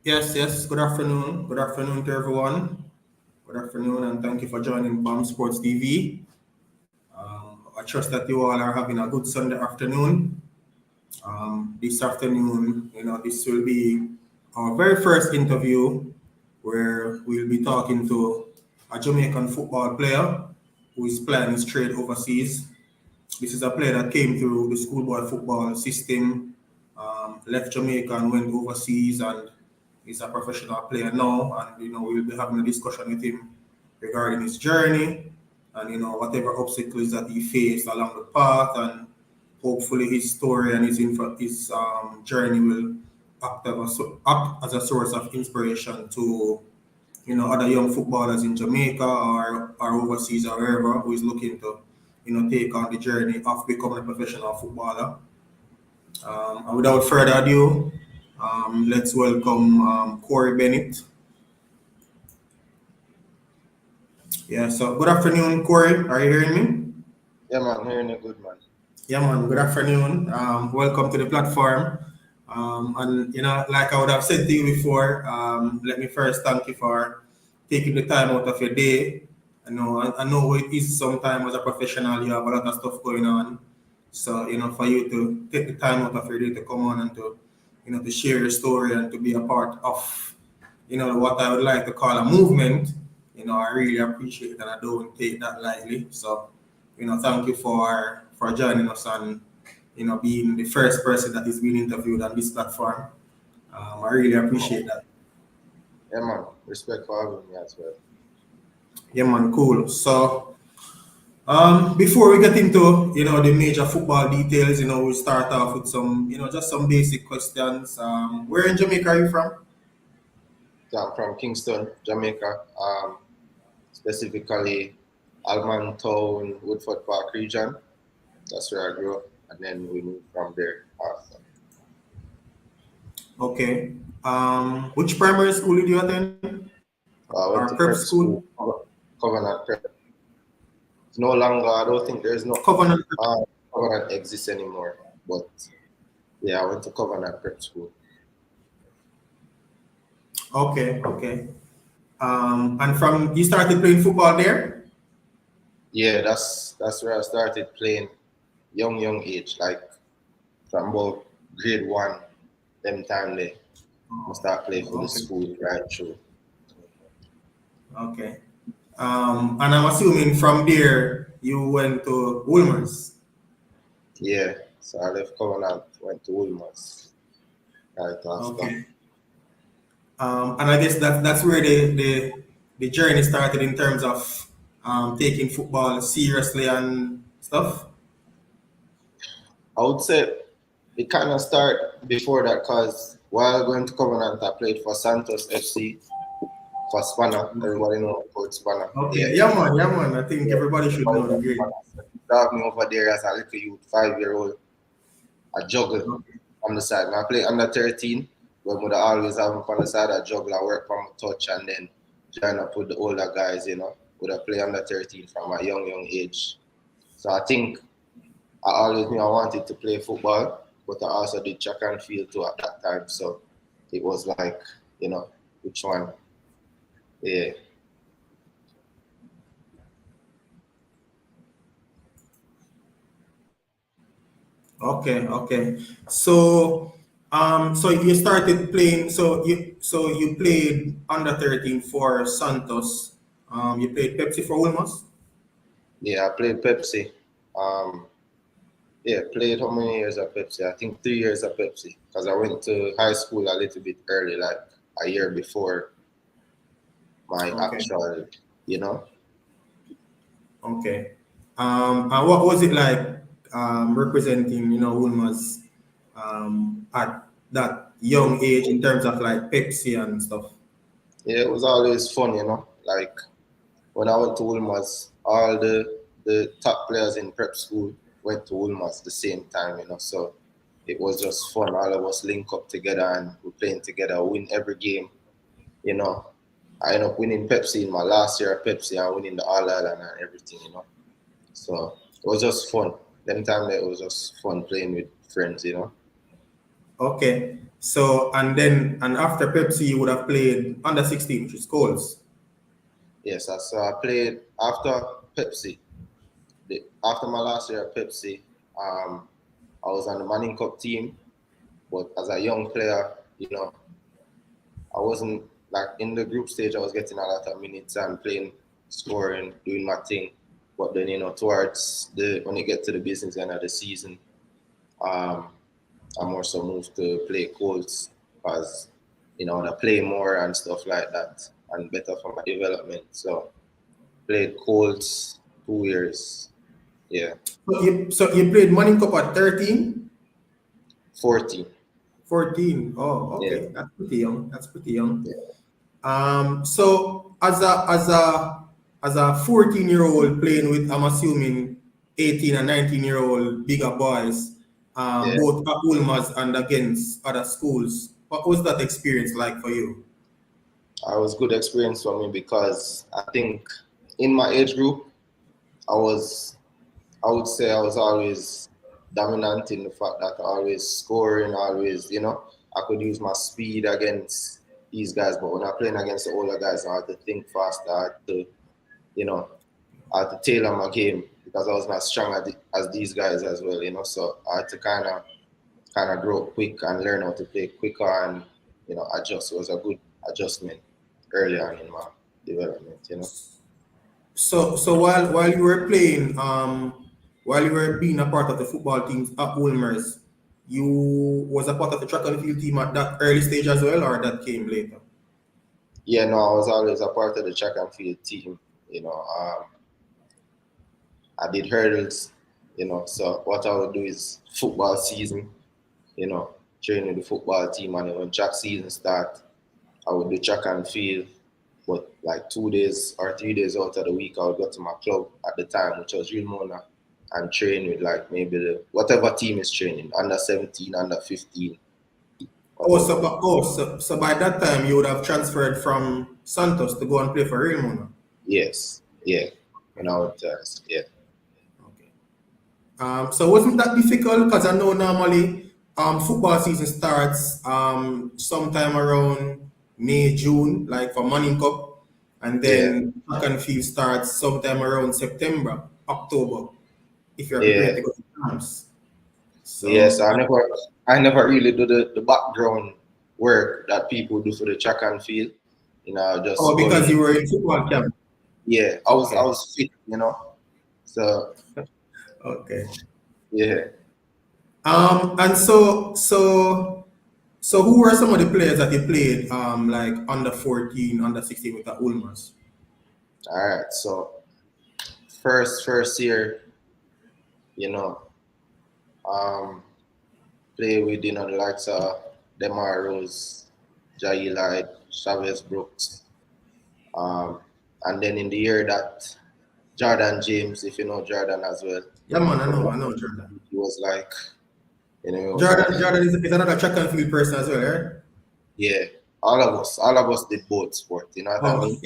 Yes, yes. Good afternoon. Good afternoon to everyone. Good afternoon, and thank you for joining BAM Sports TV. I trust that you all are having a good Sunday afternoon. This afternoon, this will be our very first interview where we'll be talking to a Jamaican football player who is playing straight overseas. This is a player that came through the schoolboy football system, left Jamaica and went overseas, and he's a professional player now. And we'll be having a discussion with him regarding his journey and whatever obstacles that he faced along the path, and hopefully his story and his journey will act as a source of inspiration to other young footballers in Jamaica or overseas or wherever who is looking to take on the journey of becoming a professional footballer. And without further ado, let's welcome Khori Bennett. Yeah, so good afternoon, Khori. Are you hearing me? Yeah, man, hearing you good, man. Yeah, man. Good afternoon. Welcome to the platform. And like I would have said to you before, let me first thank you for taking the time out of your day. I know it is sometimes as a professional you have a lot of stuff going on. So for you to take the time out of your day to come on and to share your story and to be a part of what I would like to call a movement. I really appreciate it and I don't take that lightly. So thank you for joining us and being the first person that is being interviewed on this platform. I really appreciate that. Yeah, man, respect for having me as well. Yeah, man, cool. So, before we get into the major football details, we'll start off with some just some basic questions. Where in Jamaica are you from? So I'm from Kingston, Jamaica, specifically Alman Town, Woodford Park region. That's where I grew up, and then we moved from there. Okay. Which primary school did you attend? I Or went to prep prep school? school, Covenant Prep. It's no longer, I don't think there's no Covenant. Covenant exists anymore, but yeah, I went to Covenant Prep School. Okay, okay. And from you started playing football there? Yeah, that's where I started playing young age, like from about grade one, them time they start playing for the Okay, school right through. okay. And I'm assuming from there you went to Wolmer's. Yeah, so I left Covenant, went to Ulmas right after. Okay. And I guess that's where the journey started in terms of taking football seriously and stuff. I would say it kind of start before that because while going to Covenant, I played for Santos FC for Spanner. Okay. Everybody know about Spanner. Yeah. Okay. Yeah, man. Yeah, man. I think Yeah. everybody should Everybody know the knows grade. Spanner. So he brought me over there as a little youth, 5-year-old. I juggle Okay. on the side. Now I play under 13, but would always have him on the side. I juggle, I work from touch, and then join up with the older guys, would I play under 13 from a young age. So I think I always knew I wanted to play football, but I also did track and field too at that time. So it was like, which one? Yeah. Okay. Okay. So you started playing. So you played under 13 for Santos. You played Pepsi for Wolmer's. Yeah, I played Pepsi. Um, yeah, played how many years at Pepsi? I think 3 years at Pepsi because I went to high school a little bit early, like a year before my Okay. actual, you know. Okay. And what was it like representing, Wolmer's at that young age in terms of like Pepsi and stuff? Yeah, it was always fun. Like when I went to Ulmas, all the top players in prep school went to Ulmas the same time. So it was just fun. All of us link up together and we're playing together, win every game. I ended up winning Pepsi in my last year at Pepsi and winning the All Island and everything. So it was just fun. Them time that it was just fun playing with friends. Okay. So and after Pepsi, you would have played under 16, which is Coles. Yes, so I played after Pepsi. After my last year at Pepsi, I was on the Manning Cup team, but as a young player, I wasn't like in the group stage. I was getting a lot of minutes and playing, scoring, doing my thing. But then towards the when it get to the business end of the season, um, I'm also moved to play Colts because I play more and stuff like that and better for my development. So played Colts 2 years. Yeah, So you played Manning Cup at 13? 14. 14. Oh, Yeah, okay. That's pretty young. That's pretty young. yeah, So as a 14-year-old playing with, I'm assuming, 18 and 19-year-old bigger boys, yeah. both at Ulmas and against other schools, what was that experience like for you? It was good experience for me because I think in my age group, I was I would say I was always dominant in the fact that I always scoring, always, I could use my speed against these guys, but when I'm playing against the older guys, I had to think faster. You know, I had to tailor my game because I was not strong as these guys as well, So I had to kind of grow up quick and learn how to play quicker and adjust. It was a good adjustment early on in my development. So while you were playing, while you were being a part of the football teams at Wolmers, you was a part of the track and field team at that early stage as well, or that came later? Yeah, no, I was always a part of the track and field team. I did hurdles, so what I would do is football season, you know, train with the football team, and then when track season start, I would do track and field. But like 2 days or 3 days out of the week, I would go to my club at the time, which was Real Mona, and train with like maybe whatever team is training, under 17, under 15, Oh, whatever. so by that time you would have transferred from Santos to go and play for Real Mona. Yes, yeah, yeah. Okay. So wasn't that difficult? Because I know normally football season starts sometime around May, June, like for Manning Cup, and Yeah, then track and field starts sometime around September, October, if you're yeah. prepared to go to camps. Yes, So, I never really do the background work that people do for the track and field. oh, Just because going. you were in football camp. Yeah, I Okay, was fit. So okay. yeah, And so who were some of the players that you played like under 14, under 16 with the Ulmers? all right. So first year, you know, um, play with the likes of Demar Rose, Jai Light, Chavez Brooks, and then in the year that Jordan James, if you know Jordan as well, Yeah, man, I know Jordan. he was like, he was like. Jordan is another track and field person as well, right? Yeah, all of us did both sport. You know what I Oh, mean?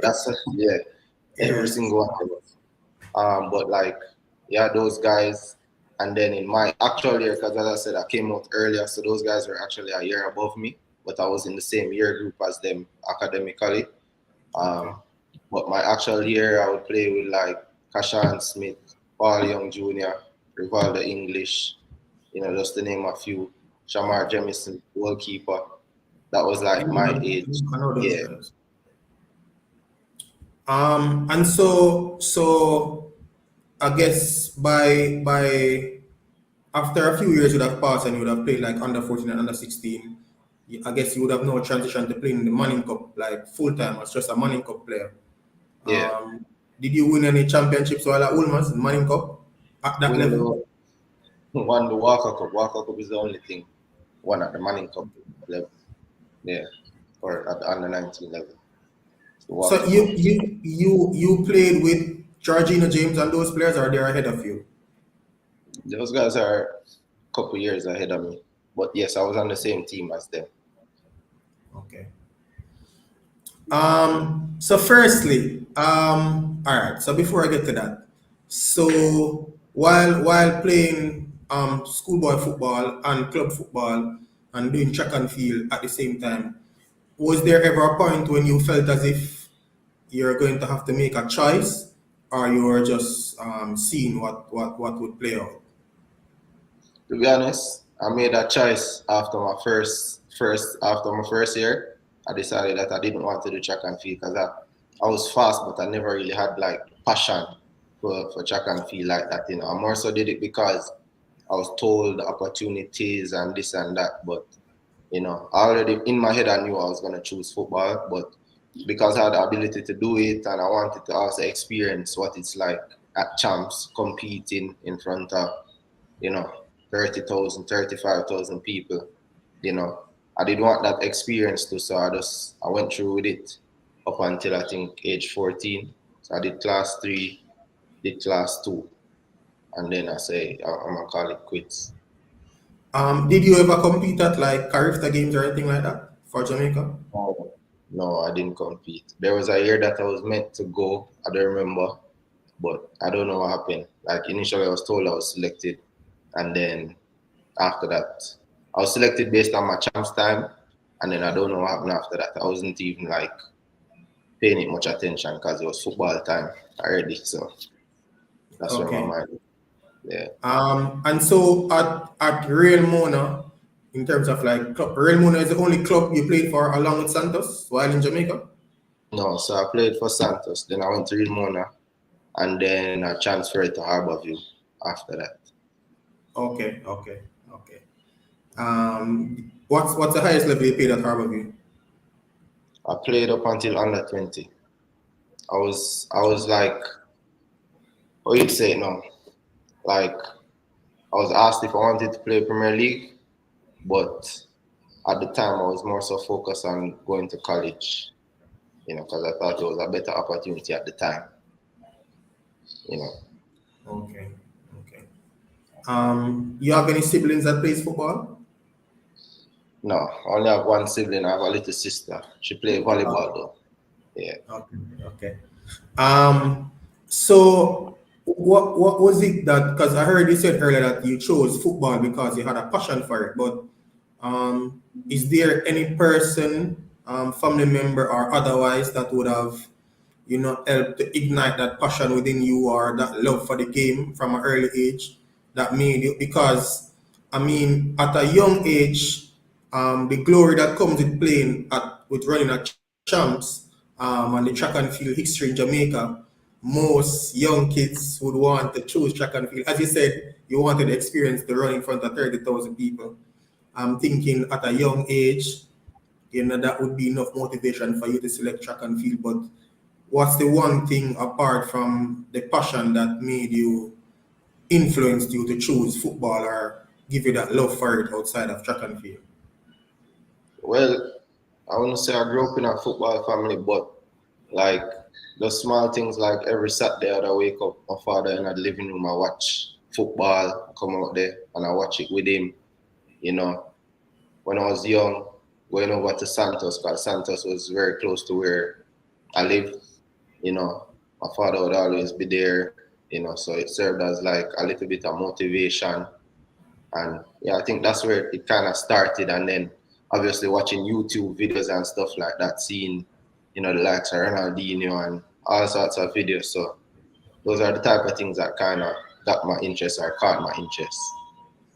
That's yeah, every yeah. single one of us. But like, yeah, those guys, and then in my actual year, because as I said, I came out earlier, so those guys were actually a year above me, but I was in the same year group as them academically. Okay. Um, but my actual year, I would play with like Kashan Smith, Paul Young Jr., Rivaldo English, just to name a few. Shamar Jemison, goalkeeper. That was Yeah, like my man, age. I know those Yeah, guys. And so I guess by after a few years would have passed and you would have played like under 14 and under 16, I guess you would have now transitioned to playing in the Manning Cup like full time as just a Manning Cup player. yeah. Um, did you win any championships while at Ulmas in Manning Cup at that When level? the won the Walker Cup. Walker Cup is the only thing won at the Manning Cup level. Yeah, or at the under 19 level. It's the So Walker you Cup. you you you played with Georgina James and those players, or they're ahead of you? Those guys are a couple years ahead of me. But yes, I was on the same team as them. Okay. So firstly, all right. So before I get to that, so while playing schoolboy football and club football, and doing track and field at the same time. Was there ever a point when you felt as if you're going to have to make a choice, or you were just seeing what would play out? To be honest, I made a choice after my first year. I decided that I didn't want to do track and field because I was fast, but I never really had like passion for track and field like that. I more so did it because I was told the opportunities and this and that. But already in my head I knew I was gonna choose football, but because I had the ability to do it and I wanted to also experience what it's like at champs competing in front of, you know, 30,000, 35,000 people, you know. I did want that experience too, so I went through with it up until I think age 14. So I did class 3, did class 2, and then I say I'm gonna call it quits. Did you ever compete at like Carifta games or anything like that for Jamaica? No, no, I didn't compete. There was a year that I was meant to go, I don't remember, but I don't know what happened. Like initially I was told I was selected, and then after that, I was selected based on my champs time, and then I don't know what happened after that. I wasn't even like paying it much attention because it was football time already. So that's where my Okay. mind. Yeah. And so at Real Mona, in terms of like Real Mona is the only club you played for along with Santos while in Jamaica. No, so I played for Santos. Then I went to Real Mona, and then I transferred to Harborview after that. Okay, okay, okay. What's the highest level you played at Harborview? I played up until under 20. I was like, what you say no? Like I was asked if I wanted to play Premier League, but at the time I was more so focused on going to college, because I thought it was a better opportunity at the time, you know. Okay, okay. You have any siblings that plays football? No, I only have one sibling. I have a little sister. She plays volleyball Okay, though. Yeah. okay, okay. Um, so what was it that, because I heard you said earlier that you chose football because you had a passion for it, but is there any person, family member or otherwise that would have, helped to ignite that passion within you or that love for the game from an early age that made you? Because I mean, at a young age, the glory that comes with playing with running at champs, and the track and field history in Jamaica, most young kids would want to choose track and field. As you said, you wanted to experience the run in front of 30,000 people. I'm thinking at a young age, that would be enough motivation for you to select track and field. But what's the one thing apart from the passion that made you, influenced you to choose football or give you that love for it outside of track and field? Well, I want to say I grew up in a football family, but like the small things like every Saturday I'd wake up, my father in the living room, I watch football, come out there and I watch it with him, you know. When I was young, going over to Santos, because Santos was very close to where I lived, you know. My father would always be there, so it served as like a little bit of motivation. And yeah, I think that's where it kind of started. And then obviously watching YouTube videos and stuff like that, seeing, the likes of Ronaldinho and all sorts of videos. So those are the type of things that kind of got my interest or caught my interest.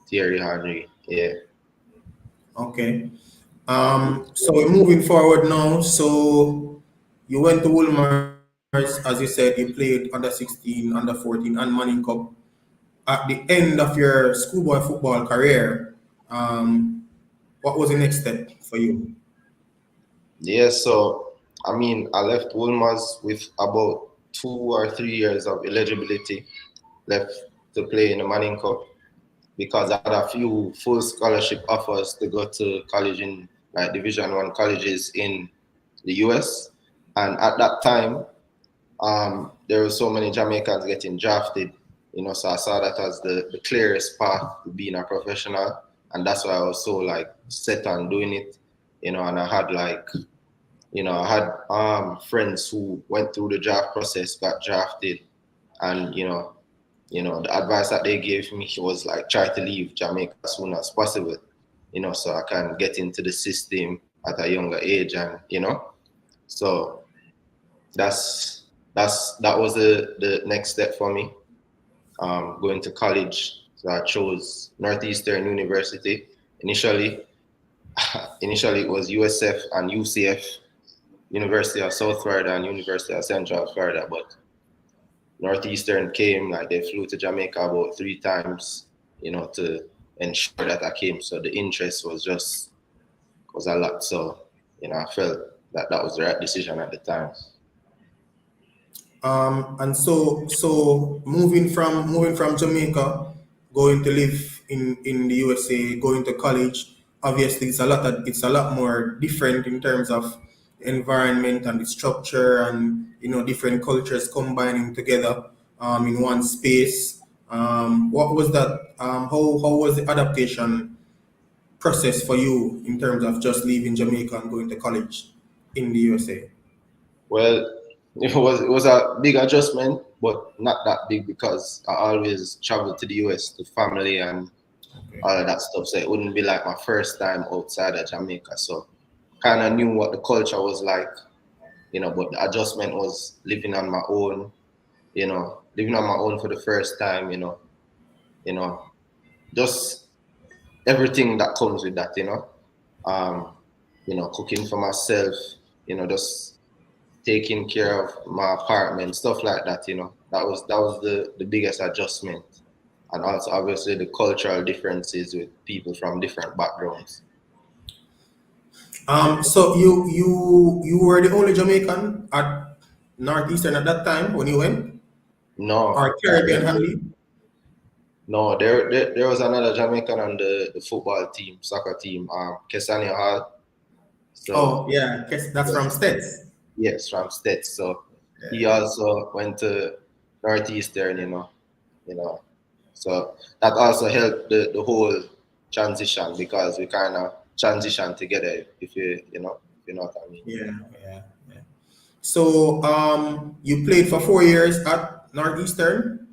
Thierry Henry, yeah. Okay. So we're moving forward now. So you went to Wolmers, as you said, you played under 16, under 14, and Manning Cup. At the end of your schoolboy football career, what was the next step for you? Yeah, so I mean, I left Wolmer's with about 2 or 3 years of eligibility left to play in the Manning Cup because I had a few full scholarship offers to go to college in like Division 1 colleges in the US. And at that time, there were so many Jamaicans getting drafted, so I saw that as the clearest path to being a professional. And that's why I was so like set on doing it, and I had like, I had friends who went through the draft process, got drafted, and the advice that they gave me was like try to leave Jamaica as soon as possible, so I can get into the system at a younger age, and so that was the next step for me. Going to college, so I chose Northeastern University. Initially it was USF and UCF, University of South Florida and University of Central Florida, but Northeastern came, like they flew to Jamaica about 3 times, to ensure that I came. So the interest was a lot. So, I felt that was the right decision at the time. And so moving from Jamaica, going to live in the USA, going to college, obviously it's a lot more different in terms of the environment and the structure and different cultures combining together in one space. What was that? How was the adaptation process for you in terms of just leaving Jamaica and going to college in the USA? Well, it was a big adjustment, but not that big because I always traveled to the US to family and Okay. all of that stuff. So it wouldn't be like my first time outside of Jamaica. So kind of knew what the culture was like, but the adjustment was living on my own, living on my own for the first time, you know, just everything that comes with that, um, cooking for myself, just taking care of my apartment, stuff like that, that was the biggest adjustment. And also obviously the cultural differences with people from different backgrounds. So you were the only Jamaican at Northeastern at that time when you went, No, or Caribbean only? no, there was another Jamaican on the football team, soccer team, Kesania Hall. So Oh yeah, that's from States. yes, from States. So he Yeah. also went to Northeastern, you know. So that also helped the whole transition because we kind of transition together. If you know what I mean. Yeah, yeah, yeah. So you played for 4 years at Northeastern.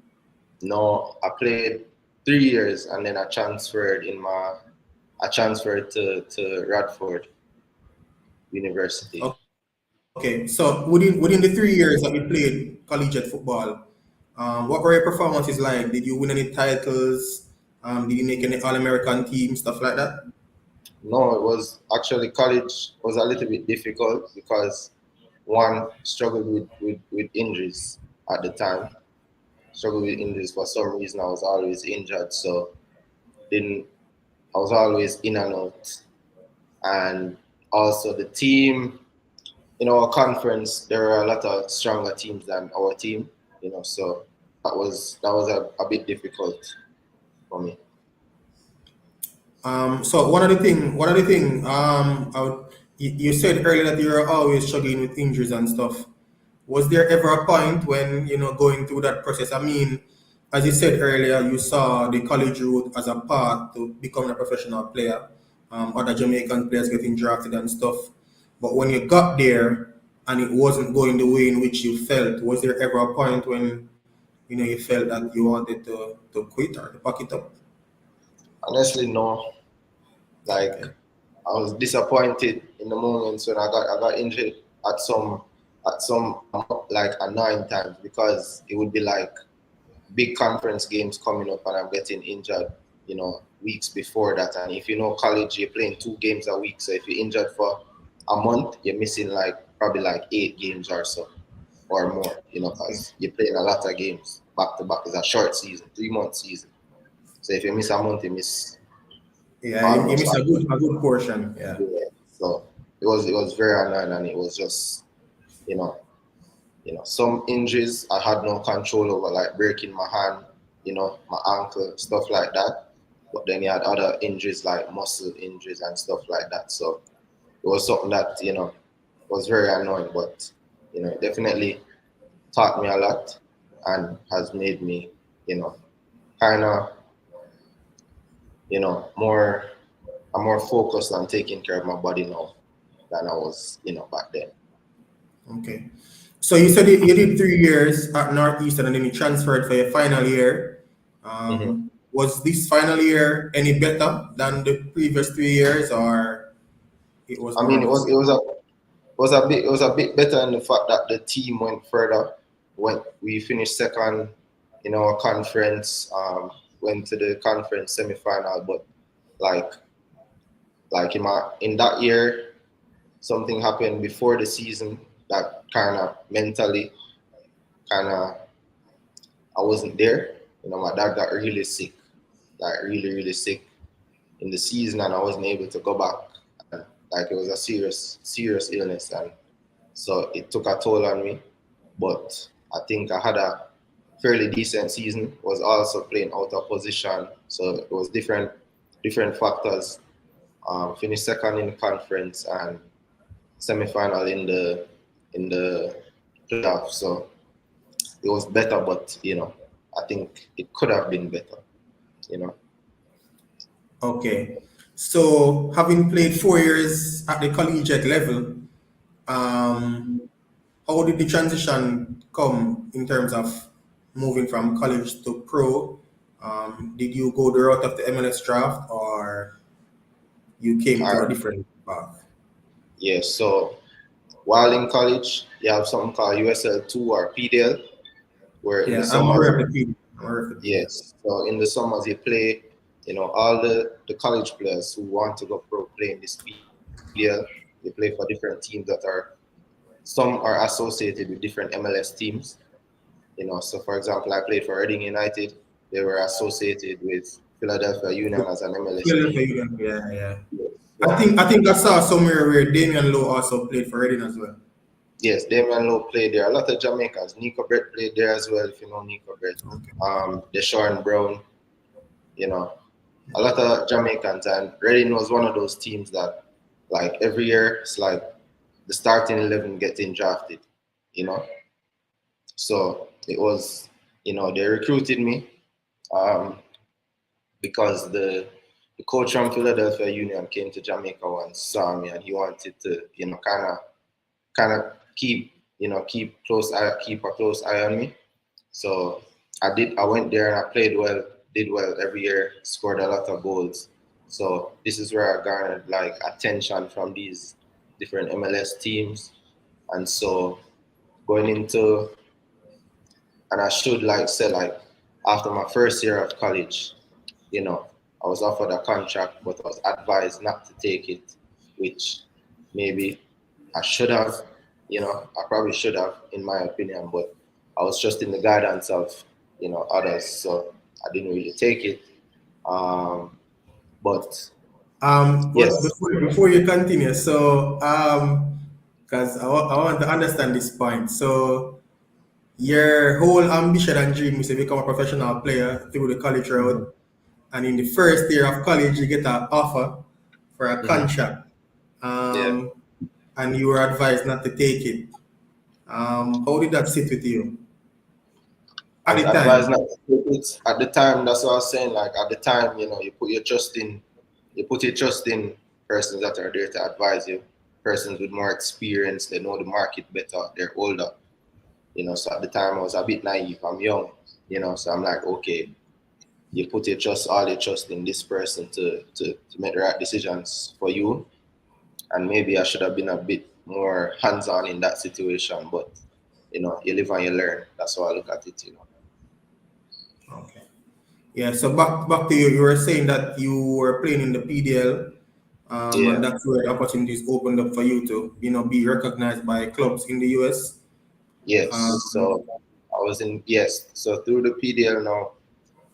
No, I played 3 years and then I transferred to Radford University. Okay, so within the 3 years that you played collegiate football, what were your performances like? Did you win any titles? Did you make any All American team stuff like that? No, it was actually college was a little bit difficult because one struggled with injuries at the time. Struggled with injuries for some reason. I was always injured, so didn't I was always in and out. And also the team in our conference, there are a lot of stronger teams than our team. So that was a bit difficult for me. So one of the thing, you said earlier that you were always struggling with injuries and stuff. Was there ever a point when going through that process? I mean, as you said earlier, you saw the college route as a path to becoming a professional player. Other Jamaican players getting drafted and stuff. But when you got there and it wasn't going the way in which you felt, was there ever a point when you felt that you wanted to quit or to pack it up? Honestly, no. Like Okay. I was disappointed in the moments when I got injured at some like annoying times because it would be like big conference games coming up and I'm getting injured, weeks before that. And if college, you're playing 2 games a week. So if you're injured for a month, you're missing like probably like 8 games or so or more, Okay. because you're playing a lot of games back to back. It's a short season, 3 month season. So if you miss a month, you miss Yeah, you almost missed like a good portion. Yeah. yeah. So it was very annoying, and it was just you know some injuries I had no control over, like breaking my hand, my ankle, stuff like that. But then you had other injuries like muscle injuries and stuff like that. So it was something that was very annoying, but it definitely taught me a lot and has made me kind of more I'm more focused on taking care of my body now than I was back then. Okay. So you said you did 3 years at Northeastern and then you transferred for your final year. Hmm. Was this final year any better than the previous 3 years, or it was I more mean, of the same? it was a bit better in the fact that the team went further. When we finished second in our conference, went to the conference semifinal, but like in that year, something happened before the season that kind of mentally kind of I wasn't there. My dad got really sick, like really sick in the season, and I wasn't able to go back. And like it was a serious illness, and so it took a toll on me. But I think I had a fairly decent season. Was also playing out of position, so it was different factors. Finished second in the conference and semi-final in the playoffs. So it was better, but I think it could have been better. You know. Okay. So, having played 4 years at the collegiate level, um, how did the transition come in terms of moving from college to pro? Did you go the route of the MLS draft, or you came All through a right. different path? Yeah. So while in college, you have something called USL2 or PDL, where in the Yeah, I'm aware summers, of the field. I'm aware of the field. yes. So in the summers, you play, all the college players who want to go pro play in this PDL. They play for different teams that are, some are associated with different MLS teams. So for example, I played for Reading United. They were associated with Philadelphia Union as an MLS Philadelphia team. Union, yeah, yeah. I So think I think I saw somewhere where Damian Lowe also played for Reading as well. yes, Damian Lowe played there. A lot of Jamaicans. Nico Brett played there as well, if you know Nico Brett. Okay. Deshaun Brown, you know, a lot of Jamaicans. And Reading was one of those teams that, like, every year, it's like the starting 11 getting drafted, you know. So it was, they recruited me um, because the coach from Philadelphia Union came to Jamaica once, saw me, and he wanted to, kind of keep a close eye on me. So I did. I went there and I played well, did well every year, scored a lot of goals. So this is where I garnered like attention from these different MLS teams, and so going into, and I should like say like after my first year of college, I was offered a contract, but I was advised not to take it, which maybe I should have, I probably should have, in my opinion, but I was just in the guidance of, others, so I didn't really take it. But But yes, before you continue, so because I want to understand this point. So your whole ambition and dream is to become a professional player through the college hmm route, and in the first year of college, you get an offer for a hmm contract, yeah. um, and you were advised not to take it. How did that sit with you I at was the advised time? not to take it at the time. That's what I was saying. Like at the time, you put your trust in persons that are there to advise you, persons with more experience. They know the market better. They're older. So at the time I was a bit naive. I'm young. So I'm like, okay, you put all your trust in this person to make the right decisions for you. And maybe I should have been a bit more hands-on in that situation. But you live and you learn. That's how I look at it. Okay. Yeah, so back to you. You were saying that you were playing in the PDL, and Yeah. that's where the opportunities opened up for you to, be recognized by clubs in the US. Yes. Um, So I was in, yes. So through the PDL now,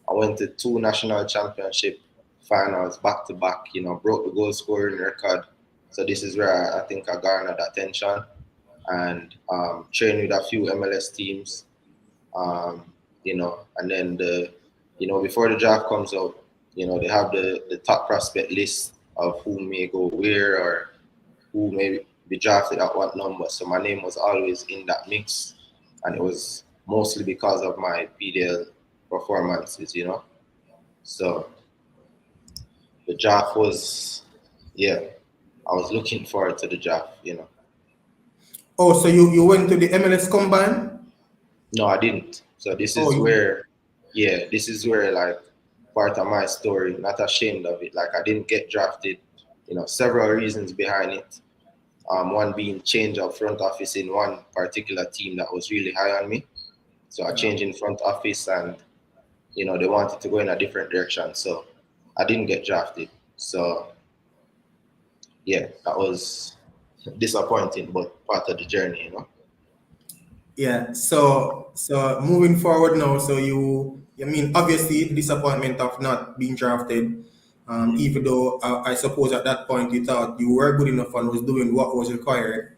I went to two national championship finals back to back, broke the goal scoring record. So this is where I think I garnered attention and trained with a few MLS teams, and then before the draft comes out, they have the top prospect list of who may go where or who may be drafted at what number. So my name was always in that mix, and it was mostly because of my PDL performances. So the draft was, yeah, I was looking forward to the draft. oh, so you went to the MLS Combine? No, I didn't. So this Oh, is where, yeah, this is where like part of my story. Not ashamed of it. Like I didn't get drafted. Several reasons behind it. One being change of front office in one particular team that was really high on me. So I changed in front office, and they wanted to go in a different direction. So I didn't get drafted. So yeah, that was disappointing, but part of the journey. Yeah. So moving forward now, so I mean, obviously the disappointment of not being drafted, even though I suppose at that point you thought you were good enough and was doing what was required,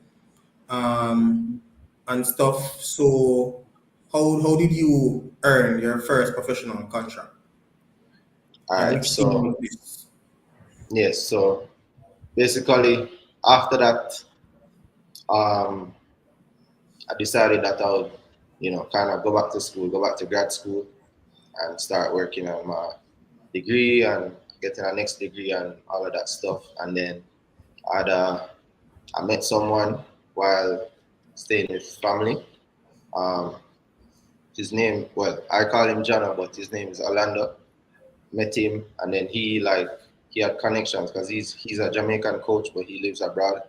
um, and stuff. So how did you earn your first professional contract, All and right. which team So was this? yes. So basically, after that, um, I decided that I would, kind of go back to school, go back to grad school, and start working on my degree and getting a next degree and all of that stuff. And then I'd, I met someone while staying with family. Um, his name, well, I call him Jana, but his name is Orlando. Met him, and then he had connections because he's a Jamaican coach, but he lives abroad.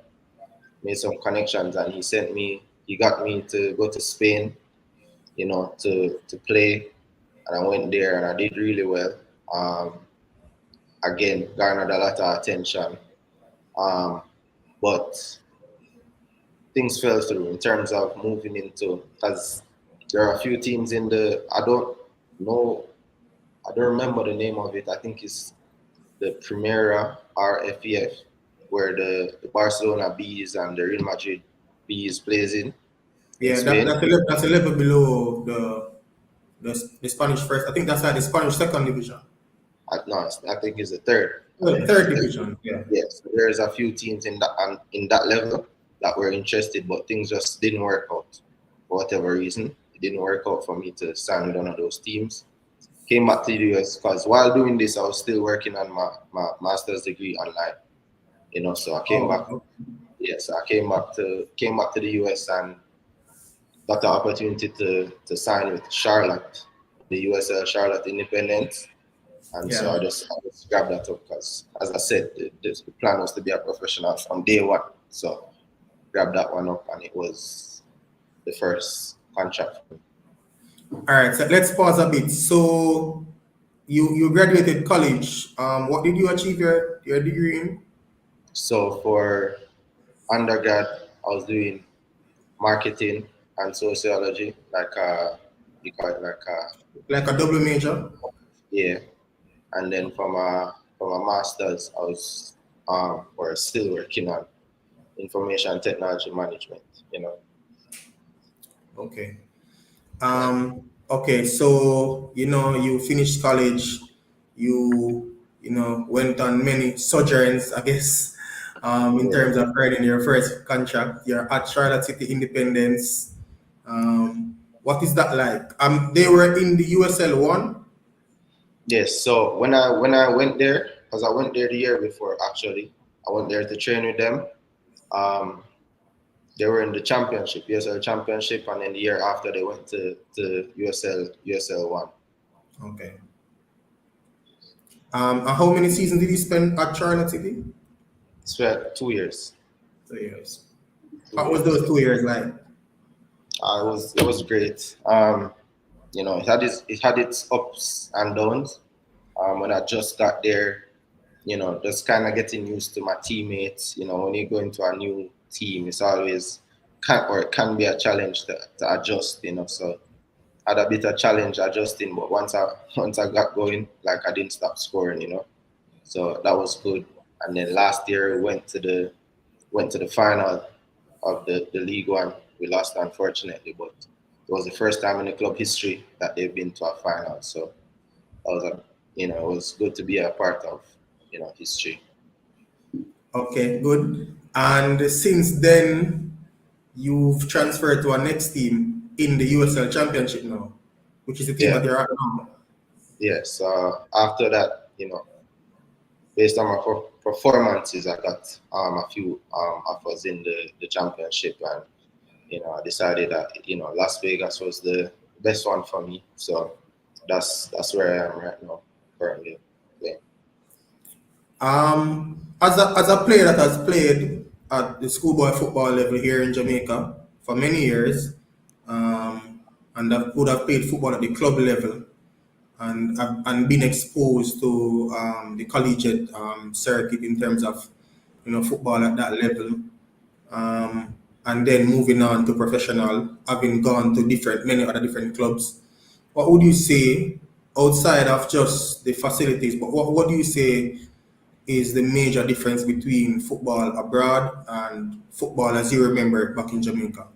Made some connections, and he got me to go to Spain, to play, and I went there and I did really well. Again, garnered a lot of attention, um, but things fell through in terms of moving into, because there are a few teams in the, know, I don't remember the name of it. I think it's the Primera RFEF, where the Barcelona Bees and the Real Madrid Bees plays in Yeah, Spain. that's a level below the Spanish first. I think that's like the Spanish second division. No, I think it's the third. I Well, think it's third the third. division. Yeah. Yes, there's a few teams in that level that were interested, but things just didn't work out for whatever reason. It didn't work out for me to sign with one of those teams. Came back to the US because while doing this, I was still working on my master's degree online. So I came back. Oh, Yes, I came back to the US and got the opportunity to sign with Charlotte, the USL Charlotte Independent. And so yeah. I just grabbed that up because, as I said, the plan was to be a professional from day one. So grabbed that one up, and it was the first contract. All right. So let's pause a bit. So you graduated college. What did you achieve your degree in? So for undergrad, I was doing marketing and sociology, like you call it like Like a double major. yeah. And then from a master's, I was or still working on information technology management. Okay. Okay. So you finished college. You went on many sojourns, I guess. In Yeah. terms of earning your first contract, you're at Charlotte City Independence. What is that like? They were in the USL one. Yes. So when I went there, because I went there the year before actually, I went there to train with them. Um, they were in the championship, USL championship, and then the year after they went to USL one. Okay. And how many seasons did you spend at Charlotte City? Spent 2 years. 2 years. Two What was years. those 2 years like? It was great. It had its ups and downs. When I just got there, just kind of getting used to my teammates. When you go into a new team, it's always it can be a challenge to adjust. So I had a bit of challenge adjusting, but once I got going, like I didn't stop scoring. So that was good. And then last year we went to the final of the League One. We lost unfortunately, but it was the first time in the club history that they've been to a final. So that was it was good to be a part of history. Okay, good. And since then, you've transferred to our next team in the USL Championship now, which is the team Yeah, that you're at now. yes. After that, based on my performances, I got a few offers in the championship, and I decided that Las Vegas was the best one for me. So that's where I am right now. currently playing. As a player that has played at the schoolboy football level here in Jamaica for many years, um, and that would have played football at the club level, and been exposed to the collegiate circuit in terms of football at that level, um, and then moving on to professional, having gone to many other different clubs. What would you say outside of just the facilities? But what do you say is the major difference between football abroad and football as you remember it back in Jamaica?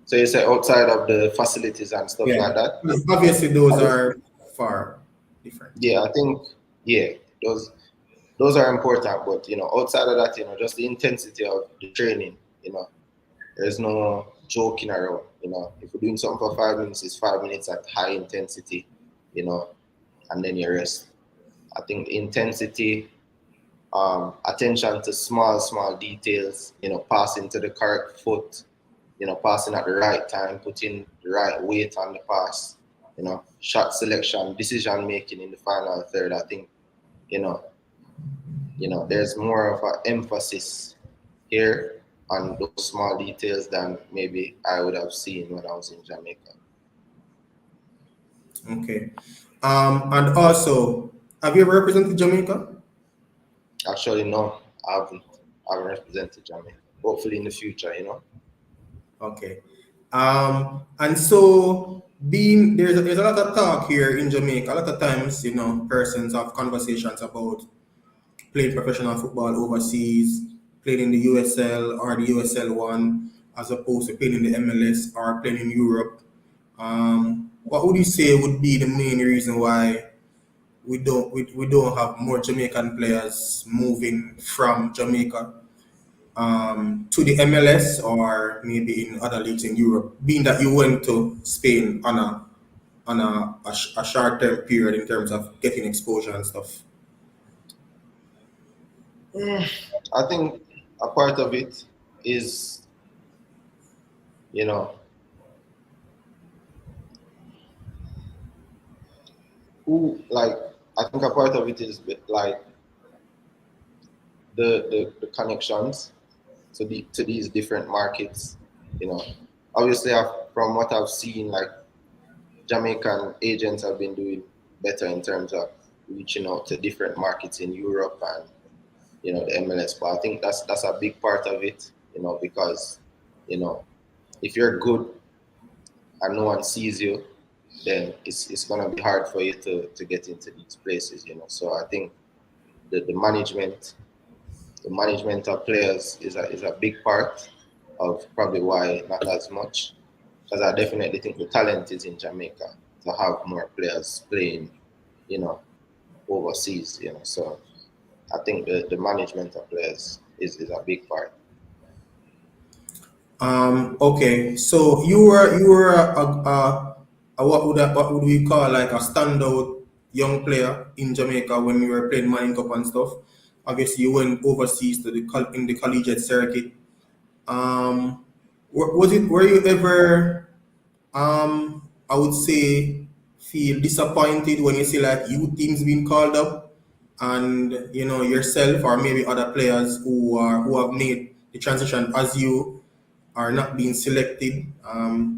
So you say outside of the facilities and stuff Yeah, like that? obviously those I are far different. Yeah, I think yeah, those are important. But outside of that, just the intensity of the training. There's no joking around. If you're doing something for 5 minutes, it's 5 minutes at high intensity. You know, and then you rest. I think the intensity, attention to small details. Passing to the correct foot. Passing at the right time, putting the right weight on the pass. Shot selection, decision making in the final third. I think you know, there's more of an emphasis here on those small details than maybe I would have seen when I was in Jamaica. Okay. And also, have you ever represented Jamaica? Actually, no, I haven't represented Jamaica. Hopefully in the future. Okay. And so being there's a lot of talk here in Jamaica. A lot of times, persons have conversations about playing professional football overseas, playing in the USL or the USL one, as opposed to playing in the MLS or playing in Europe. What would you say would be the main reason why we don't have more Jamaican players moving from Jamaica to the MLS or maybe in other leagues in Europe, being that you went to Spain on a short term period in terms of getting exposure and stuff? Mm, I think a part of it is, you know, who like I think a part of it is like the connections to these different markets. You know, Obviously from what I've seen, like Jamaican agents have been doing better in terms of reaching out to different markets in Europe and the MLS. But I think that's a big part of it. Because you know if you're good and no one sees you, then it's gonna be hard for you to get into these places. So I think the management of players is a big part of probably why not as much. Because I definitely think the talent is in Jamaica to have more players playing, you know, overseas. So I think the management of players is a big part. Okay, so you were a what would we call like a standout young player in Jamaica when you were playing Manning Cup and stuff. Obviously, you went overseas to in the collegiate circuit. Were you ever I would say feel disappointed when you see like youth teams being called up and yourself or maybe other players who have made the transition as you are not being selected?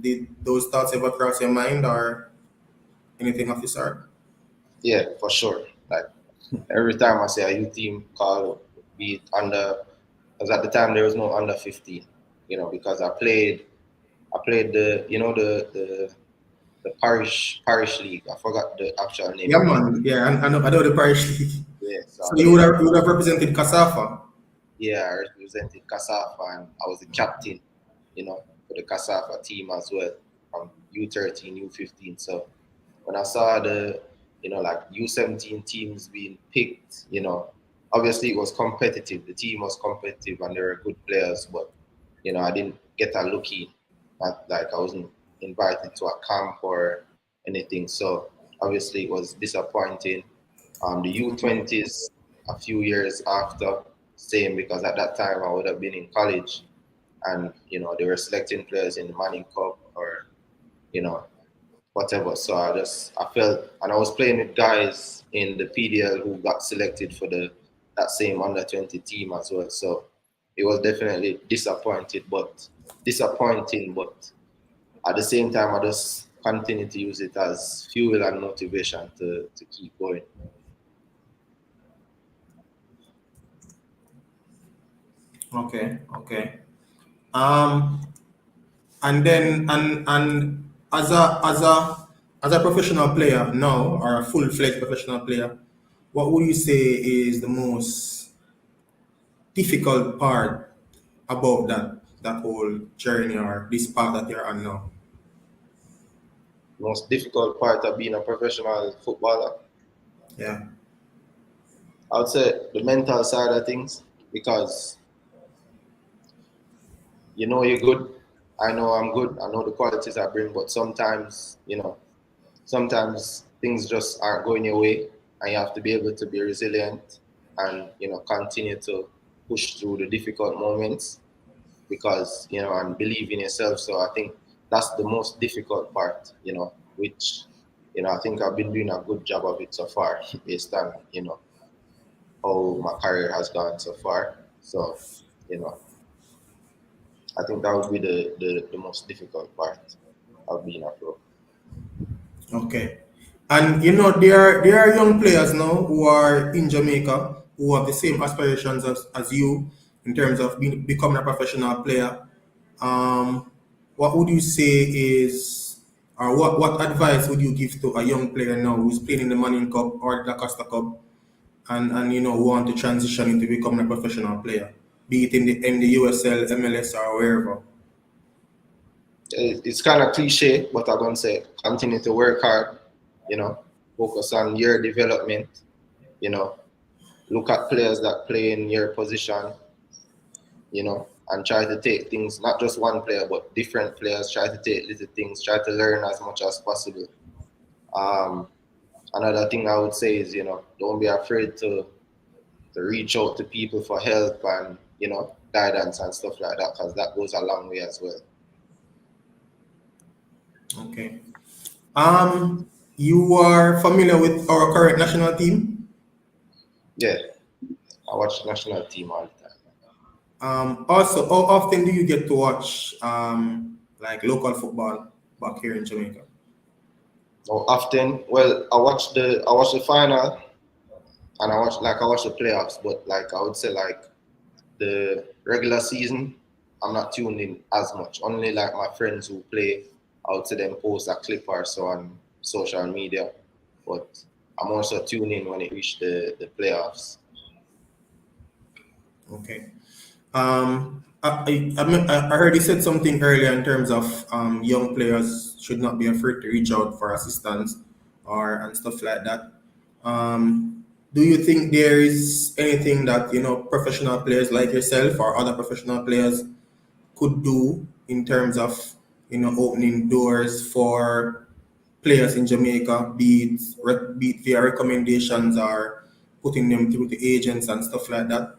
Did those thoughts ever cross your mind or anything of the sort? Yeah, for sure. Like every time I see a youth team call, be it under, because at the time there was no under 15. Because I played the parish league. I forgot the actual name Yeah, of it. man. Yeah, I know the parish league. Yeah, so So I played you would have represented Kasafa. Yeah, I represented Kasafa and I was the captain, for the Kasafa team as well from U13, U15. So when I saw like U17 teams being picked, obviously it was competitive. The team was competitive and there were good players, but I didn't get a look in. Not like I wasn't invited to a camp or anything. So obviously it was disappointing. The U20s a few years after, same because at that time I would have been in college and they were selecting players in the Manning Cup or you know whatever. So I felt, and I was playing with guys in the PDL who got selected for that same under 20 team as well. So it was definitely disappointing, but at the same time, I just continue to use it as fuel and motivation to keep going. Okay, okay. Um, and then and as a professional player now, or a full-fledged professional player, what would you say is the most difficult part about that whole journey or this path that you're on now? Most difficult part of being a professional footballer, Yeah. I would say the mental side of things, because you know you're good. I know I'm good. I know the qualities I bring, but sometimes, sometimes things just aren't going your way, and you have to be able to be resilient and continue to push through the difficult moments, because and believe in yourself. So I think that's the most difficult part, which I think I've been doing a good job of it so far based on how my career has gone so far. So you know I think that would be the most difficult part of being a pro. Okay. And there are young players now who are in Jamaica who have the same aspirations as you in terms of becoming a professional player. Um, what would you say is, or what advice would you give to a young player now who's playing in the Manning Cup or the Costa Cup and want to transition into becoming a professional player, be it in the USL, MLS, or wherever? It's kind of cliche, but I'm gonna say continue to work hard. You know, focus on your development. You know, look at players that play in your position. And try to take things, not just one player, but different players. Try to take little things. Try to learn as much as possible. Um, Another thing I would say is, don't be afraid to reach out to people for help and guidance and stuff like that, because that goes a long way as well. Okay. You are familiar with our current national team? Yeah, I watch the national team all the time. Also, how often do you get to watch like local football back here in Jamaica? Now, often, well, I watch the final, and I watch the playoffs, but like I would say like the regular season, I'm not tuned in as much. Only like my friends who play, I would say them post a clip or so on social media, but I'm also tuned in when it reach the playoffs. Okay. I heard you said something earlier in terms of young players should not be afraid to reach out for assistance or and stuff like that. Do you think there is anything that professional players like yourself or other professional players could do in terms of opening doors for players in Jamaica, be it via recommendations or putting them through the agents and stuff like that?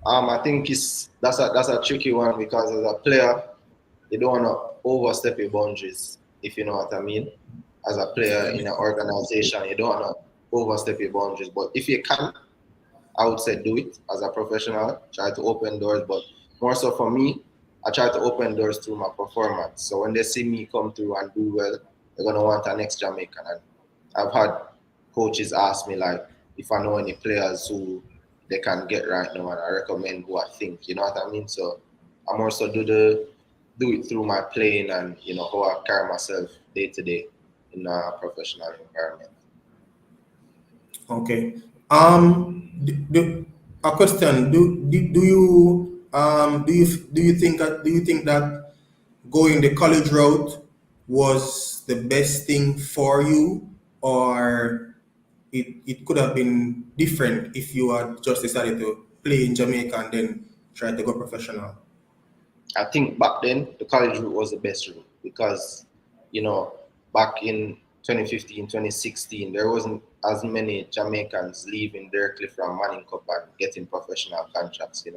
I think that's a tricky one, because as a player, you don't want to overstep your boundaries, if you know what I mean. As a player in an organization, you don't want to overstep your boundaries. But if you can, I would say do it as a professional. Try to open doors, but more so for me, I try to open doors through my performance. So when they see me come through and do well, they're gonna want an next Jamaican. And I've had coaches ask me like if I know any players who they can get right now, and I recommend who I think. You know what I mean? So I'm also do it through my playing and how I carry myself day to day in a professional environment. Okay. A question: do you think that going the college route was the best thing for you, or it could have been different if you had just decided to play in Jamaica and then try to go professional? I think back then the college route was the best route, because, you know, back in 2015, 2016, there wasn't as many Jamaicans leaving directly from Manning Cup and getting professional contracts. It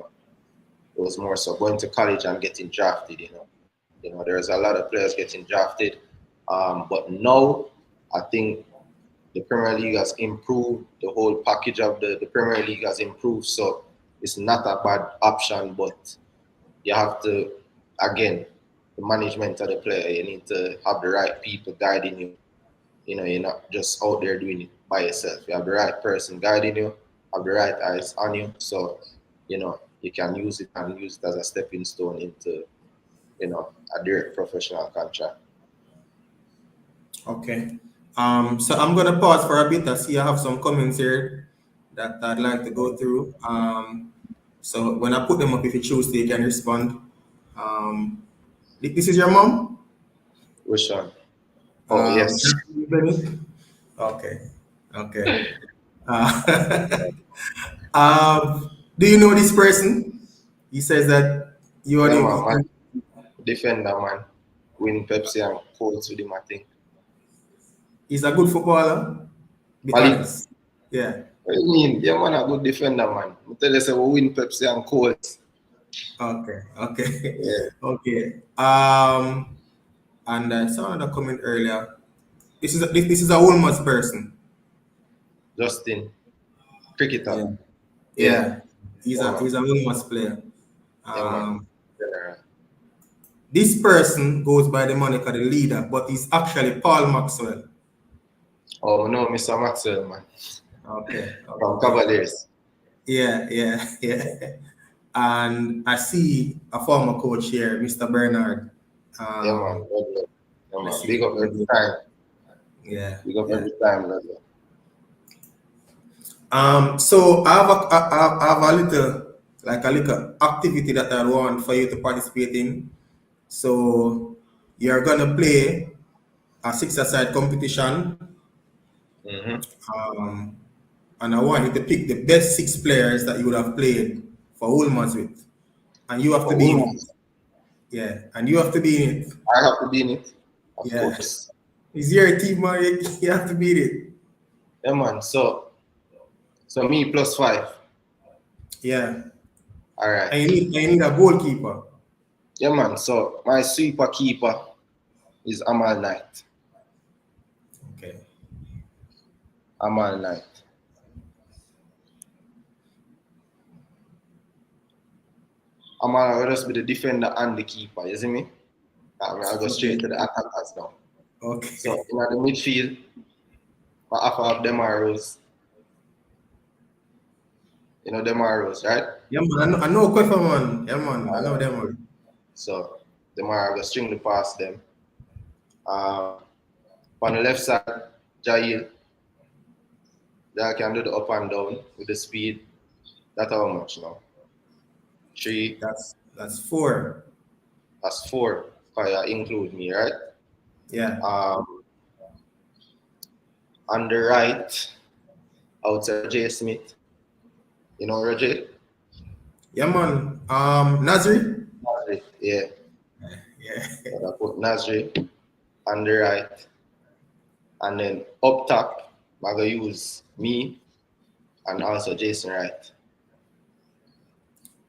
was more so going to college and getting drafted. There's a lot of players getting drafted, But now I think the Premier League has improved. The whole package of the Premier League has improved. So it's not a bad option, but you have to, again, the management of the player, you need to have the right people guiding you. You know, you're not just out there doing it by yourself. You have the right person guiding you, have the right eyes on you. So, you know, you can use it and use it as a stepping stone into, you know, a direct professional contract. Okay. So I'm gonna pause for a bit. I see I have some comments here that I'd like to go through. So when I put them up, if you choose to, you can respond. Um, this is your mom? Which one? Oh, yes. Bennett? Okay. Okay. Uh, do you know this person? He says that you are Yeah, man. the. Defender, man. Win Pepsi and Colts with him, I think. He's a good footballer. Be Malik, honest. Yeah. what do you mean? Yeah, man, a good defender, man. I tell you, say we win Pepsi and Colts. Okay. Okay. Yeah. Okay. And I saw another comment earlier. This is a Wolmer's person. Justin, cricketer. Yeah. Yeah. Yeah. He's Yeah, a man. he's a Wolmer's player. Yeah, man. Um, Yeah. this person goes by the moniker the leader, but he's actually Paul Maxwell. Oh, no, Mr. Maxwell, man. Okay. From Okay. Cavaliers. Yeah. Yeah. Yeah. And I see a former coach here, Mr. Bernard. Yeah, man. Um, Yeah, I man. see. Big up every time. Yeah. Big up Yeah. every time, brother. So I have a little activity that I want for you to participate in. So you're gonna play a six-a-side competition, Mm-hmm. um, and I want you to pick the best six players that you would have played for Ulmers with, and you have to For be in women, it. Yeah, and you have to be in it. I have to be in it. Of Yeah, course. it's your team, man. You have to be in it. Yeah, man. So me plus 5. Yeah, All right. I need a goalkeeper. Yeah, man. So my sweeper keeper is Amal Knight. Okay. Amal Knight. Amal will just be the defender and the keeper. You see me? I'll go straight to the attackers now. Okay. So in the midfield, I have Demar Rose. You know Demar Rose, right? Yeah, man. I know Kwefa, man. Yeah, man. I know them, man. So Demar will string the past them. On the left side, Jail. That can do the up and down with the speed. That's how much now. 3, That's 4. that's 4. Because you include me, right? Yeah. On the right, outside Roger Smith. You know Roger? Yeah, man. Nazri? Nasri, yeah. Yeah. So I put Nasri on the right. And then up top, I'm going to use me and also Jason Wright.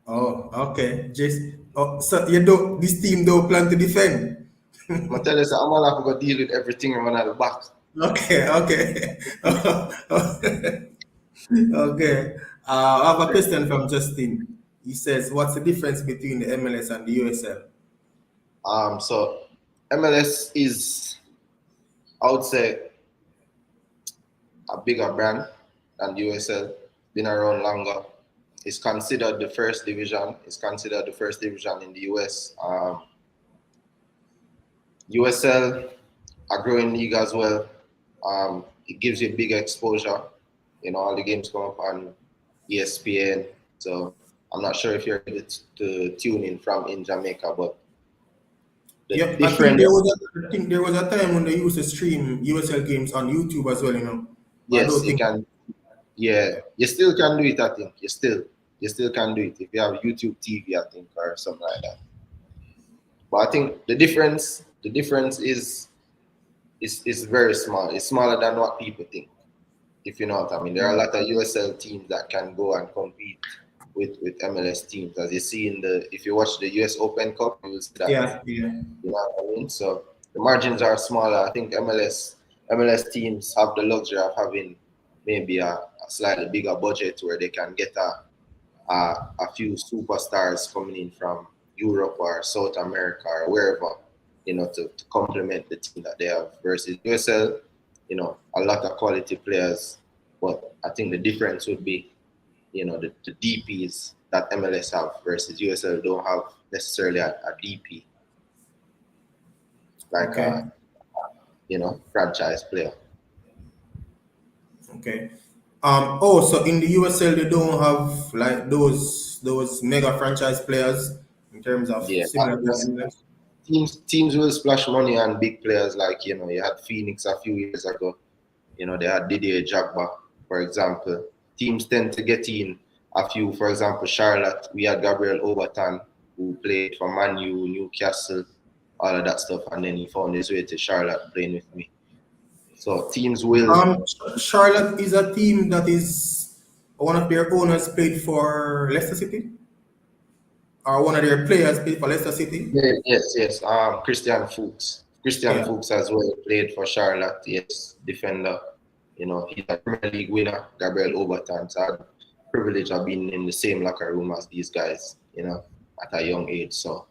Oh, okay. So this team don't plan to defend. I'm going to tell you, so I'm going to have to go deal with everything around at the back. Okay, okay. Okay. I have a question from Justin. He says, what's the difference between the MLS and the USL? So MLS is, I would say, a bigger brand than USL, been around longer. It's considered the first division. It's considered the first division in the US. USL, a growing league as well. It gives you bigger exposure. You know, all the games come up on ESPN. So I'm not sure if you're able to tune in from in Jamaica, but the Yep, difference. I think there was a time when they used to stream USL games on YouTube as well, you know. But I Yes, don't you think. can. Yeah, you still can do it. I think you still can do it if you have YouTube TV, I think, or something like that. But I think the difference is very small. It's smaller than what people think. If you know what I mean, there are a lot of USL teams that can go and compete with MLS teams. As you see if you watch the US Open Cup, you will see that. Yeah, yeah. You know what I mean? So the margins are smaller. I think MLS teams have the luxury of having maybe a slightly bigger budget where they can get a few superstars coming in from Europe or South America or wherever, to complement the team that they have versus USL, a lot of quality players. But I think the difference would be, the DPs that MLS have versus USL don't have necessarily a DP like Okay. franchise player. Okay. So in the USL they don't have like those mega franchise players in terms of Yeah, similar to MLS. teams will splash money on big players like you had Phoenix a few years ago. They had Didier Drogba, for example. Teams tend to get in a few, for example, Charlotte. We had Gabriel Obertan, who played for Man U, Newcastle, all of that stuff, and then he found his way to Charlotte playing with me. So teams will, Charlotte is a team that is one of their owners played for Leicester City, or one of their players played for Leicester City. yes. Christian Yeah. Fuchs as well played for Charlotte. Yes, defender. He's a Premier League winner. Gabriel Obertan. So I had the privilege of being in the same locker room as these guys. At a young age. So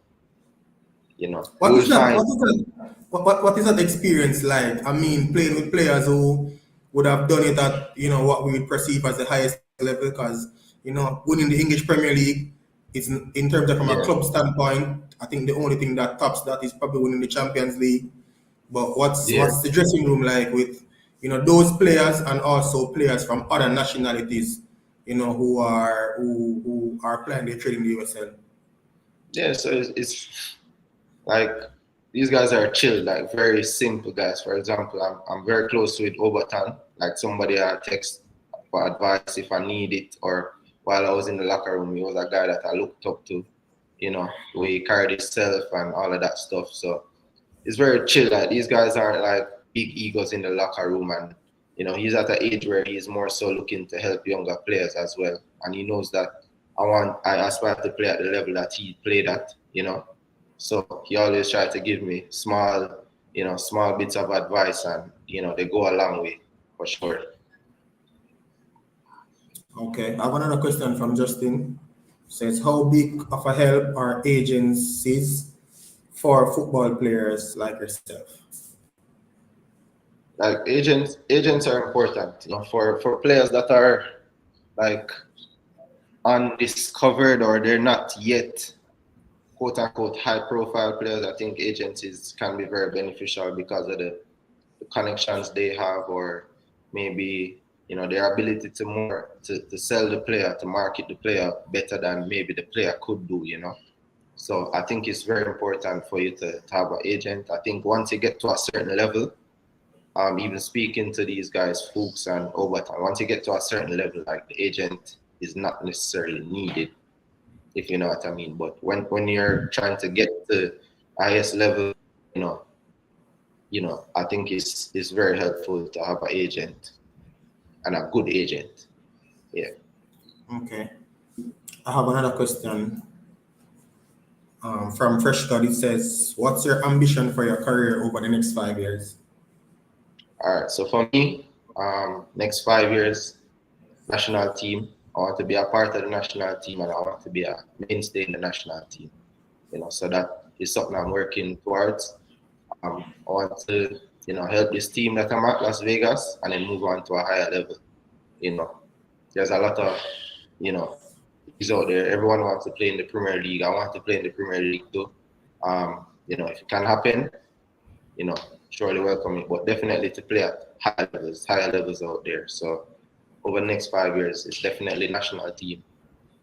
you What will is that? find. What is that experience like? I mean, playing with players who would have done it at what we would perceive as the highest level, because winning the English Premier League is in terms of from a Yeah, club standpoint. I think the only thing that tops that is probably winning the Champions League. But yeah. what's the dressing room like with those players and also players from other nationalities, who are playing their trade in the USL? Yeah, so it's like these guys are chill, like very simple guys. For example, I'm very close with Obertan, like somebody I text for advice if I need it, or while I was in the locker room, he was a guy that I looked up to, the way he carried himself and all of that stuff. So it's very chill. Like these guys aren't like big egos in the locker room, and he's at an age where he's more so looking to help younger players as well, and he knows that I aspire to play at the level that he played at. So he always tried to give me small bits of advice, and they go a long way for sure. Okay, I have another question from Justin. Says, how big of a help are agencies for football players like yourself? Like agents are important, for players that are like undiscovered or they're not yet quote unquote high profile players. I think agencies can be very beneficial because of the connections they have, or maybe their ability to sell the player, to market the player better than maybe the player could do. So I think it's very important for you to have an agent. I think once you get to a certain level, even speaking to these guys, Fuchs and Overton, once you get to a certain level, like the agent is not necessarily needed, if you know what I mean. But when you're trying to get to highest level, you know, I think it's very helpful to have an agent and a good agent. Yeah. Okay, I have another question from Fresh God. It says, what's your ambition for your career over the next 5 years? All right. So for me, next 5 years, national team. I want to be a part of the national team, and I want to be a mainstay in the national team. So that is something I'm working towards. I want to, help this team that I'm at, Las Vegas, and then move on to a higher level. There's a lot of, leagues out there. Everyone wants to play in the Premier League. I want to play in the Premier League too. If it can happen, surely welcome it. But definitely to play at higher levels out there. So over the next 5 years, it's definitely national team.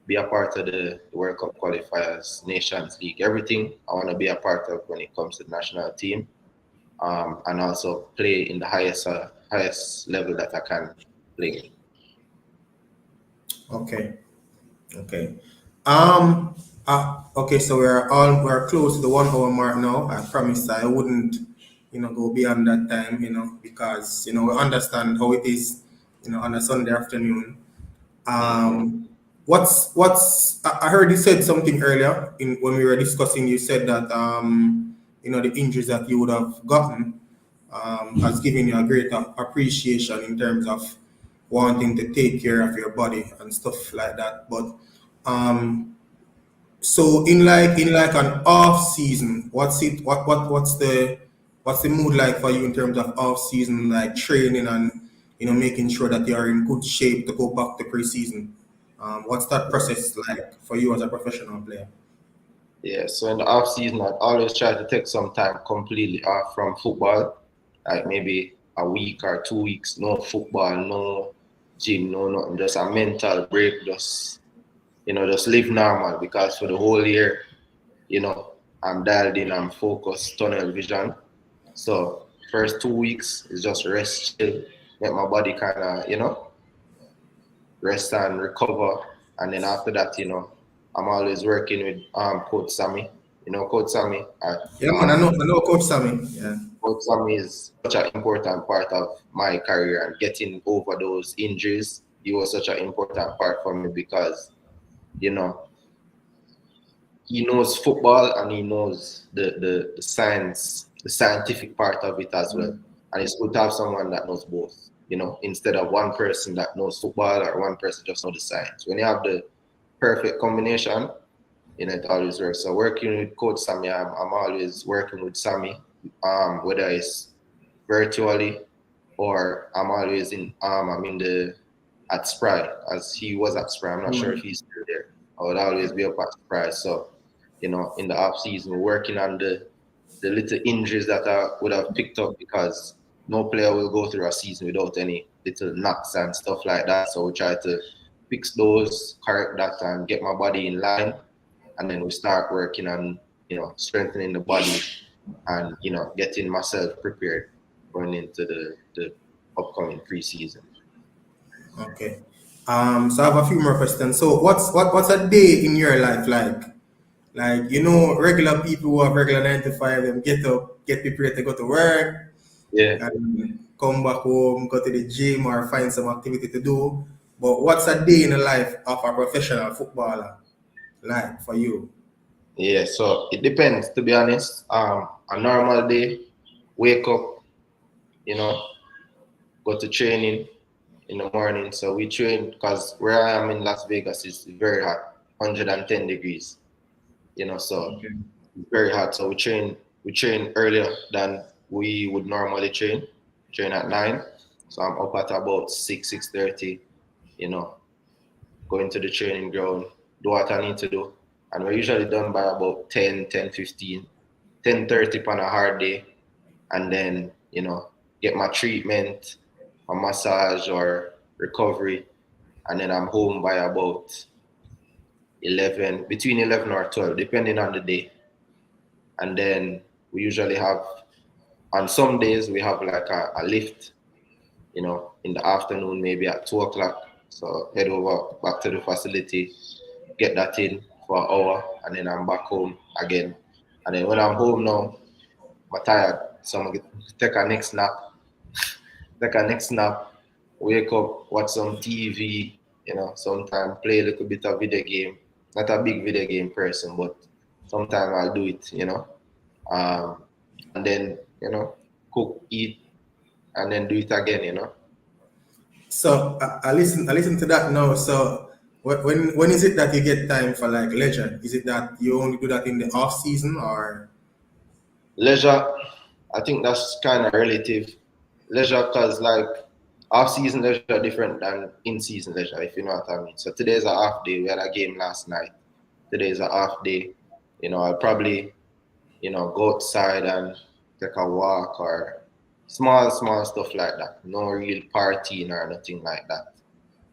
Be a part of the World Cup qualifiers, Nations League, everything I want to be a part of when it comes to the national team, and also play in the highest level that I can play. Okay. Okay. Okay. So we're close to the 1 hour mark now. I promised I wouldn't, go beyond that time, because we understand how it is, on a Sunday afternoon. Mm-hmm. I heard you said something earlier in when we were discussing. You said that the injuries that you would have gotten has given you a greater appreciation in terms of wanting to take care of your body and stuff like that. But so in like an off season, what's the mood like for you in terms of off season, like training and making sure that you are in good shape to go back to preseason? What's that process like for you as a professional player? Yeah, so in the off season, I always try to take some time completely off from football, like maybe a week or 2 weeks, no football, no gym, no nothing, just a mental break, just live normal because for the whole year, you know, I'm dialed in, I'm focused, tunnel vision. So first 2 weeks is just rest, chill, let my body kind of, rest and recover. And then after that, I'm always working with Coach Sammy. Coach Sammy. Yeah, man, I know Coach Sammy. Yeah. Coach Sammy is such an important part of my career and getting over those injuries. He was such an important part for me because, you know, he knows football and he knows the science, the scientific part of it as well. And it's good to have someone that knows both, instead of one person that knows football or one person just knows the science. When you have the perfect combination, it always works. So working with Coach Sammy, I'm always working with Sammy, whether it's virtually or I'm always I'm in the at Spry as he was at Spry. I'm not sure if he's still there. I would always be up at Spry. So, in the off season, we're working on the little injuries that I would have picked up because no player will go through a season without any little knocks and stuff like that. So we try to fix those, correct that, and get my body in line. And then we start working on, strengthening the body and, getting myself prepared going into the upcoming preseason. Okay. So I have a few more questions. So what's a day in your life like? Like, regular people who have regular 9 to 5, them get up, get prepared to go to work, Yeah. and come back home, go to the gym or find some activity to do. But what's a day in the life of a professional footballer like for you? Yeah, so it depends, to be honest. A normal day, wake up, you know, go to training in the morning. So we train because where I am in Las Vegas is very hot, 110 degrees, so Okay. it's very hot. So we train earlier than we would normally train at 9. So I'm up at about 6:30, you know, going to the training ground, do what I need to do. And we're usually done by about 10:15, 10:30 on a hard day. And then, get my treatment, my massage or recovery. And then I'm home by about 11, between 11 or 12, depending on the day. And then we usually have, on some days, we have like a lift, in the afternoon, maybe at 2 o'clock. So head over back to the facility, get that in for an hour, and then I'm back home again. And then when I'm home now, I'm tired, so I'm gonna take a next nap, wake up, watch some TV, sometimes play a little bit of video game. Not a big video game person, but sometimes I'll do it, Um, and then, cook, eat, and then do it again. So I listen to that now. So when is it that you get time for like leisure? Is it that you only do that in the off season or? Leisure, I think that's kind of relative. Leisure, because like off-season leisure different than in-season leisure, if you know what I mean. So today's a half day. We had a game last night. Today's a half day. I'll probably, go outside and take a walk or small stuff like that. No real partying or nothing like that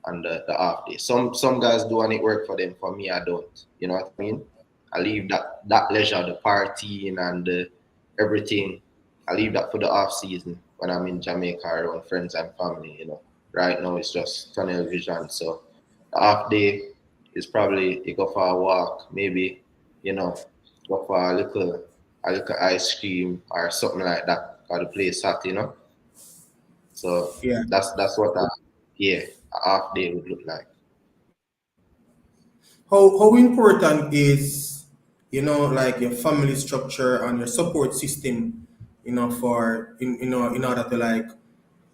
on the half day. Some guys do and it work for them. For me, I don't. You know what I mean? I leave that leisure, the partying and the everything. I leave that for the off season when I'm in Jamaica around friends and family. Right now it's just tunnel vision. So the half day is probably you go for a walk, maybe go for a little ice cream or something like that. Cause the place hot. So Yeah. that's what a half day would look like. How important is like your family structure and your support system, in order to like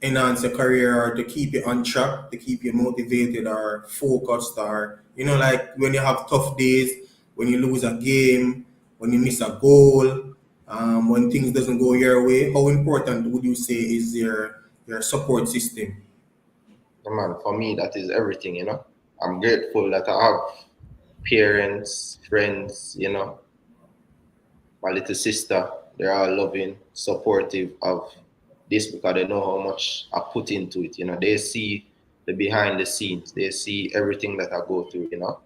enhance your career or to keep you on track, to keep you motivated or focused, or like when you have tough days, when you lose a game, when you miss a goal, when things doesn't go your way, how important would you say is your support system? Yeah, man, for me, that is everything, I'm grateful that I have parents, friends, my little sister. They're all loving, supportive of this because they know how much I put into it. They see the behind the scenes. They see everything that I go through, the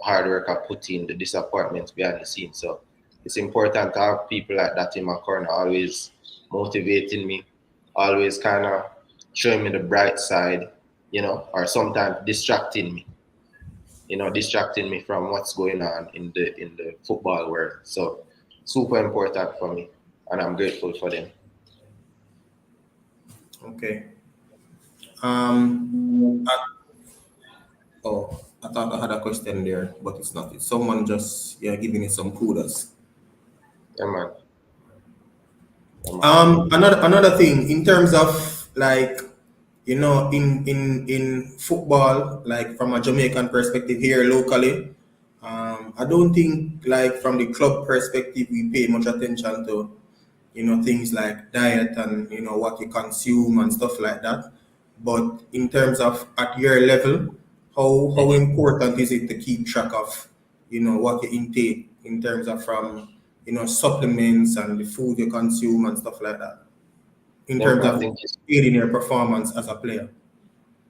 hard work I put in, the disappointments behind the scenes. So it's important to have people like that in my corner, always motivating me, always kind of showing me the bright side, or sometimes distracting me from what's going on in the football world. So super important for me, and I'm grateful for them. Okay. Um. Oh, I thought I had a question there, but it's not. It's someone just giving it some kudos. Yeah, man. Yeah, man. Another thing in terms of like in football, like from a Jamaican perspective here locally, I don't think like from the club perspective we pay much attention to things like diet and what you consume and stuff like that. But in terms of at your level, how Mhm. important is it to keep track of what you intake in terms of from supplements and the food you consume and stuff like that in Yeah, terms man. I of think it's aiding your performance as a player?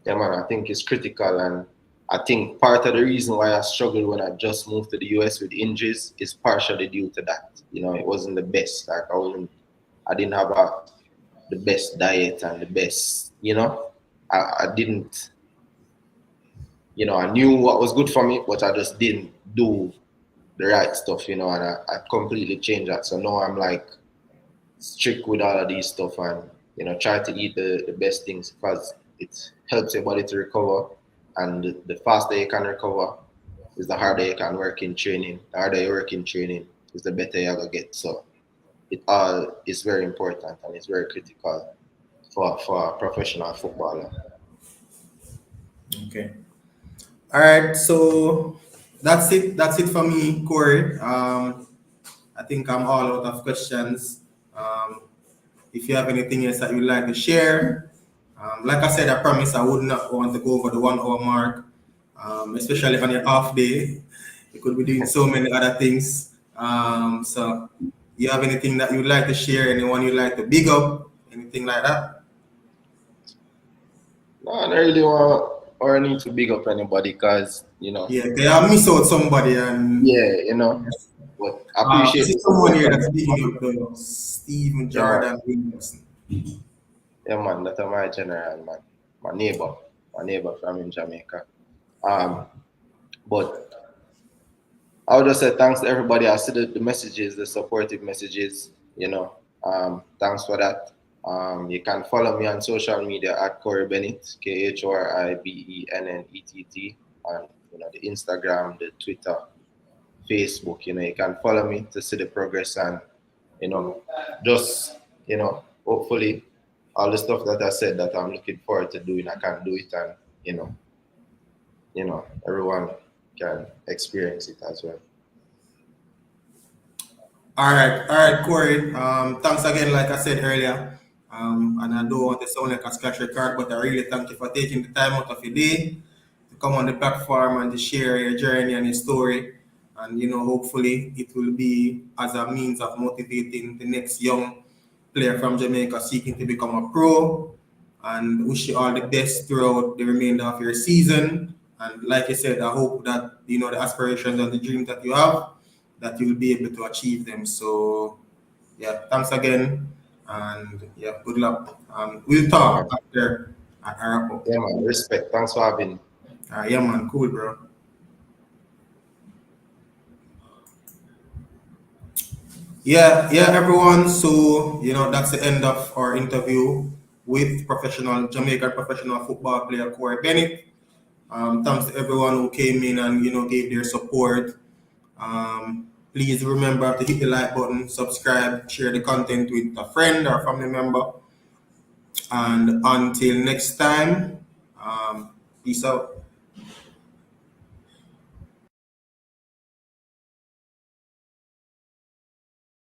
Yeah, man. I think it's critical, and I think part of the reason why I struggled when I just moved to the US with injuries is partially due to that. It wasn't the best. Like I didn't have the best diet and the best. I didn't. I knew what was good for me, but I just didn't do the right stuff. And I completely changed that. So now I'm like strict with all of these stuff, and try to eat the best things because it helps your body to recover, and the faster you can recover is the harder you can work in training. The harder you work in training is the better you're gonna get. So it all is very important, and it's very critical for a professional footballer. Okay. All right. So that's it. That's it for me, Corey. I think I'm all out of questions. Um, if you have anything else that you'd like to share, like I said, I promise I would not want to go over the 1 hour mark, especially on your off day. You could be doing so many other things. So, you have anything that you'd like to share? Anyone you'd like to big up? Anything like that? No, I don't really want or need to big up anybody because Yeah, they have miss out somebody, and yeah, but I I appreciate see the someone support here from that's everybody. bigging up the Stephen Yeah, man. Jordan Williamson. Yeah, man. That's my general, man. My neighbor, my neighbor from in Jamaica. Um, but I would just say thanks to everybody. I see the messages, the supportive messages. Thanks for that. You can follow me on social media at Khori Bennett, KHORIBENNETT, on the Instagram, the Twitter, Facebook. You can follow me to see the progress, and you know, just hopefully all the stuff that I said that I'm looking forward to doing, I can do it, and you know, everyone can experience it as well. All right, Corey. Thanks again, like I said earlier. And I don't want to sound like a scratch record, but I really thank you for taking the time out of your day to come on the platform and to share your journey and your story. And hopefully it will be as a means of motivating the next young player from Jamaica seeking to become a pro. And wish you all the best throughout the remainder of your season. And like I said, I hope that the aspirations and the dreams that you have, that you'll be able to achieve them. So yeah, thanks again, and yeah, good luck. We'll Yeah, man. talk after I wrap up. Yeah, man. Respect. Thanks for having me. Yeah, man, cool, bro. Yeah, everyone. So that's the end of our interview with Jamaican professional football player Corey Bennett. Thanks to everyone who came in and gave their support. Please remember to hit the like button, subscribe, share the content with a friend or family member. And until next time, peace out.